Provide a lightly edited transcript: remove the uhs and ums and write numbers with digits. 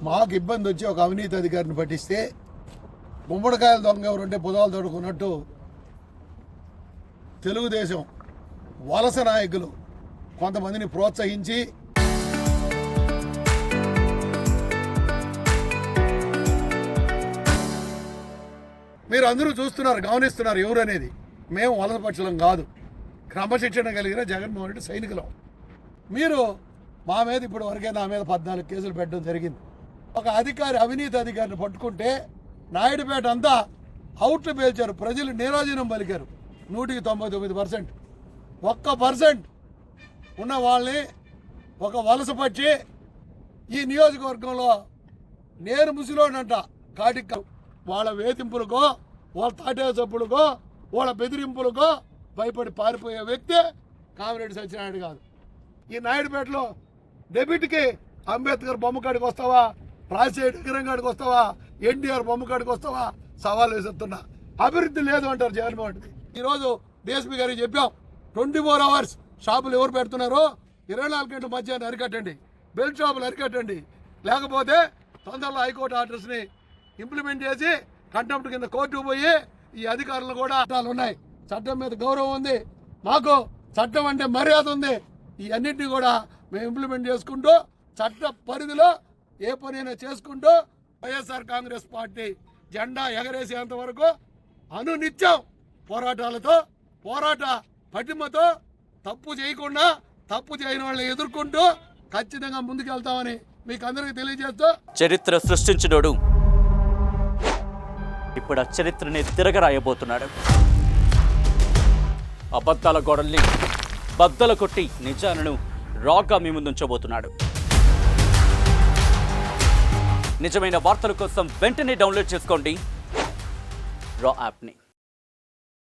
మాకు ఇబ్బంది వచ్చి ఒక అవినీతి అధికారిని పట్టిస్తే గుమ్మడికాయల దొంగ ఎవరుంటే బుధాలు తడుకున్నట్టు తెలుగుదేశం వలస నాయకులు కొంతమందిని ప్రోత్సహించి మీరు అందరూ చూస్తున్నారు, గమనిస్తున్నారు ఎవరు అనేది. మేము వలసపక్షలం కాదు, క్రమశిక్షణ కలిగిన జగన్మోహన్ రెడ్డి సైనికులం. మీరు మా మీద ఇప్పుడు వరకే నా మీద 14 కేసులు పెట్టడం జరిగింది. ఒక అధికారి అవినీతి అధికారిని పట్టుకుంటే నాయుడుపేట అంతా అవుట్లు పేల్చారు, ప్రజలు నీరాజనం పలికారు. 199%. 1% ఉన్న వాళ్ళని ఒక వలస పట్టి ఈ నియోజకవర్గంలో నేను ముసిలోనంట కాటిక వాళ్ళ వేధింపులకో, వాళ్ళ తాటేసప్పులకో, వాళ్ళ బెదిరింపులకో భయపడి పారిపోయే వ్యక్తి కామిరెడ్డి సత్యనారాయణ కాదు. ఈ నాయుడుపేటలో డెబిట్కి అంబేద్కర్ బొమ్మ కాడికి వస్తావా, రాజశేఖర్ విగ్రహం కాడికి వస్తావా, ఎన్టీఆర్ బొమ్మ కాడికి వస్తావా, సవాల్ వేస్తున్నా. అభివృద్ధి లేదు అంటారు జగన్మోహన్ రెడ్డి. ఈరోజు డిఎస్పీ గారికి చెప్పాం, 24 hours షాపులు ఎవరు పెడుతున్నారో 24 గంటల మధ్యాహ్నం అరికట్టండి, బెల్ట్ షాపులు అరికట్టండి. లేకపోతే తొందరలో హైకోర్టు ఆర్డర్స్ని ఇంప్లిమెంట్ చేసి కంటెంప్ట్ కింద కోర్టుకు పోయి ఈ అధికారులు కూడా చట్టాలు ఉన్నాయి, చట్టం మీద గౌరవం ఉంది, మాకు చట్టం అంటే మర్యాద ఉంది. ఈ అన్నింటినీ కూడా మేము ఇంప్లిమెంట్ చేసుకుంటూ చట్ట పరిధిలో ఏ పనైనా చేసుకుంటూ వైఎస్ఆర్ కాంగ్రెస్ పార్టీ జెండా ఎగరేసేంత వరకు అనునిత్యం పోరాటాలతో, పోరాట పటిమతో, తప్పు చేయకుండా తప్పు చేయని వాళ్ళని ఎదుర్కొంటూ ఖచ్చితంగా ముందుకెళ్తామని మీకు అందరికీ తెలియజేస్తూ, చరిత్ర సృష్టించినోడు ఇప్పుడు ఆ చరిత్రని తిరగరాయబోతున్నాడు. అబద్ధాల గోడల్ని బద్దలు కొట్టి నిజాలను రాగా మీ ముందుంచబోతున్నాడు. నిజమైన వార్తల కోసం వెంటనే డౌన్లోడ్ చేసుకోండి రా యాప్ని.